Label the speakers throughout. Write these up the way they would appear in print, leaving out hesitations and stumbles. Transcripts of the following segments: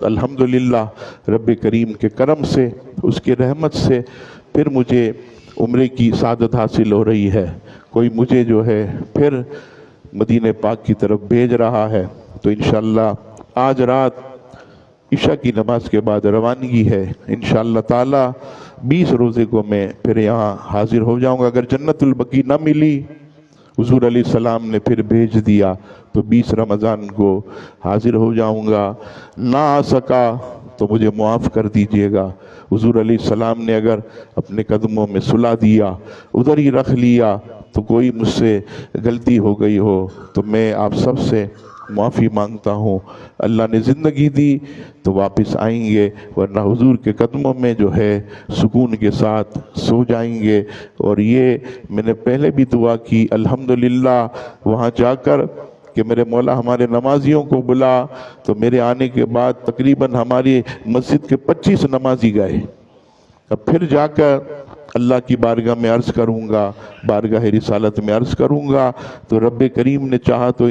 Speaker 1: الحمدللہ رب کریم کے کرم سے، اس کے رحمت سے پھر مجھے عمرے کی سعادت حاصل ہو رہی ہے۔ کوئی مجھے جو ہے پھر مدینہ پاک کی طرف بھیج رہا ہے، تو انشاءاللہ آج رات عشاء کی نماز کے بعد روانگی ہے۔ انشاءاللہ تعالی 20 روزے کو میں پھر یہاں حاضر ہو جاؤں گا۔ اگر جنت البقیع نہ ملی، حضور علیہ السلام نے پھر بھیج دیا، تو 20 رمضان کو حاضر ہو جاؤں گا۔ نہ آ سکا تو مجھے معاف کر دیجئے گا۔ حضور علیہ السلام نے اگر اپنے قدموں میں سلا دیا، ادھر ہی رکھ لیا، تو کوئی مجھ سے غلطی ہو گئی ہو تو میں آپ سب سے معافی مانگتا ہوں۔ اللہ نے زندگی دی تو واپس آئیں گے، ورنہ حضور کے قدموں میں جو ہے سکون کے ساتھ سو جائیں گے۔ اور یہ میں نے پہلے بھی دعا کی، الحمدللہ وہاں جا کر کہ میرے مولا ہمارے نمازیوں کو بلا، تو میرے آنے کے بعد تقریباً ہماری مسجد کے 25 نمازی گئے۔ اب پھر جا کر اللہ کی بارگاہ میں عرض کروں گا، بارگاہ رسالت میں عرض کروں گا، تو رب کریم نے چاہا تو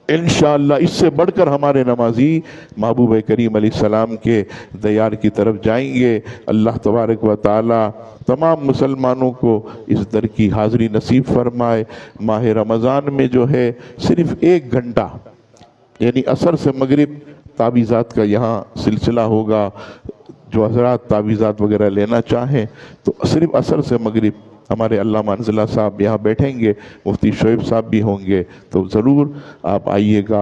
Speaker 1: انشاءاللہ اس سے بڑھ کر ہمارے نمازی محبوب کریم علیہ السلام کے دیار کی طرف جائیں گے۔ اللہ تبارک و تعالی تمام مسلمانوں کو اس در کی حاضری نصیب فرمائے۔ ماہ رمضان میں جو ہے صرف 1 گھنٹہ، یعنی عصر سے مغرب تعویذات کا یہاں سلسلہ ہوگا۔ جو حضرات تعویذات وغیرہ لینا چاہیں تو صرف عصر سے مغرب ہمارے علامہ انزلہ صاحب یہاں بیٹھیں گے، مفتی شعیب صاحب بھی ہوں گے، تو ضرور آپ آئیے گا۔